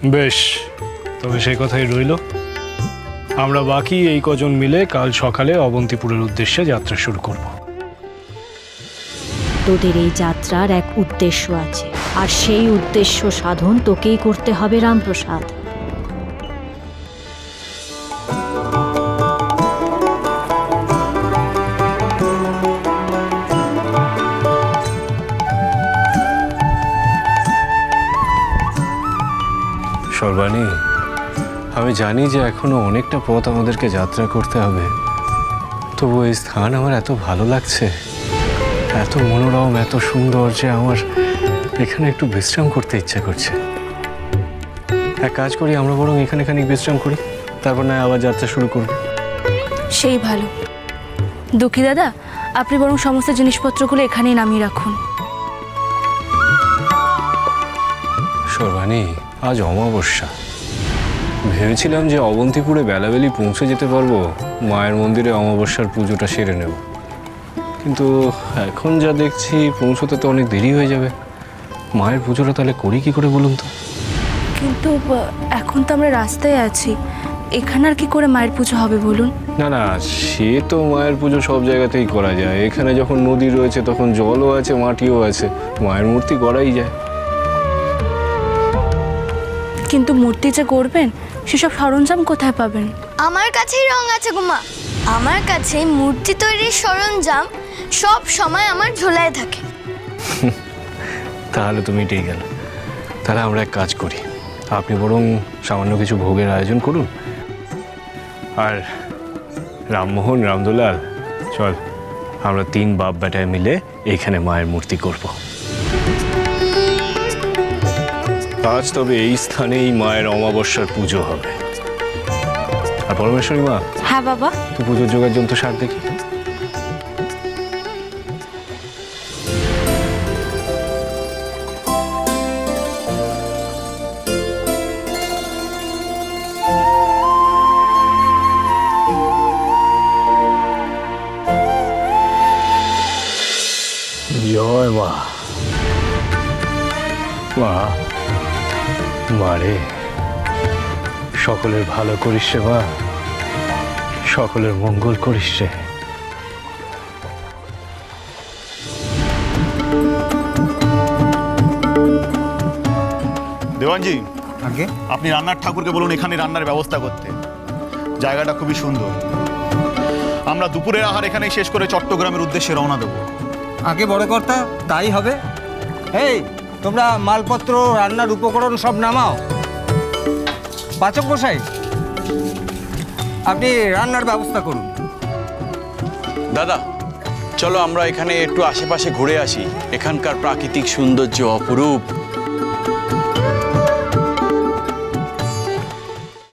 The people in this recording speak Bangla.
বেশ, তবে সেই কথাই রইল। আমরা বাকি এই কজন মিলে কাল সকালে অবন্তিপুরের উদ্দেশ্যে যাত্রা শুরু করব। তোদের এই যাত্রার এক উদ্দেশ্য আছে, আর সেই উদ্দেশ্য সাধন তোকেই করতে হবে রামপ্রসাদ। সর্বাণী, আমি জানি যে এখনো অনেকটা পথ আমাদেরকে যাত্রা করতে হবে, তবু এই স্থান আমার এত ভালো লাগছে, এত মনোরম, এত সুন্দর যে আমার এখানে একটু বিশ্রাম করতে ইচ্ছা করছে। এক কাজ করি, আমরা বরং এখানে খানিক বিশ্রাম করি, তারপর না আবার যাত্রা শুরু করব। সেই ভালো। দুঃখী দাদা, আপনি বরং সমস্ত জিনিসপত্রগুলো এখানেই নামিয়ে রাখুন। সর্বাণী, আজ অমাবস্যা। ভেবেছিলাম যে অবন্তিপুরে বেলাবেলি পৌঁছে যেতে পারবো, মায়ের মন্দিরে অমাবস্যার পুজোটা সেরে নেব, কিন্তু এখন যা দেখছি পৌঁছতে তো অনেক দেরি হয়ে যাবে। মায়ের পুজোটা তাহলে করি কি করে বলুন তো? কিন্তু এখন তো আমরা রাস্তায় আছি, এখানে আর কি করে মায়ের পুজো হবে বলুন? না না, সে তো মায়ের পুজো সব জায়গাতেই করা যায়। এখানে যখন নদী রয়েছে তখন জলও আছে, মাটিও আছে, মায়ের মূর্তি করাই যায়। কিন্তু মূর্তি যে করবেন সেসব সরঞ্জাম কোথায় পাবেন? আমার কাছেই রং আছে গুমা, আমার কাছে মূর্তি তৈরির সরঞ্জাম সব সময় আমার ঝোলায় থাকে। তাহলে তুমি এটাই গেল। তাহলে আমরা এক কাজ করি, আপনি বরং সামান্য কিছু ভোগের আয়োজন করুন, আর রামমোহন, রামদুলাল, চল আমরা 3 বাপ বেটায় মিলে এখানে মায়ের মূর্তি করব। আজ তবে এই স্থানেই মায়ের অমাবস্যার পুজো হবে। আর পরমেশ্বরী মা। হ্যাঁ বাবা। তুই পুজোর জোগাড় যন্ত্র সার দেখি। জয় মা। মা, মারে সকলের ভালো করিস রে মা, সকলের মঙ্গল করিস রে। দেওয়ানজি, আগে আপনি রান্নার ঠাকুরকে বলুন এখানে রান্নার ব্যবস্থা করতে। জায়গাটা খুবই সুন্দর। আমরা দুপুরের আহার এখানেই শেষ করে চট্টগ্রামের উদ্দেশ্যে রওনা দেব। আগে বড় কর্তা, তাই হবে। এই তোমরা মালপত্র, রান্নার উপকরণ সব নামাও। পাচক মশাই, আপনি রান্নার ব্যবস্থা করুন। দাদা, চলো আমরা এখানে একটু আশেপাশে ঘুরে আসি। এখানকার প্রাকৃতিক সৌন্দর্য অপরূপ।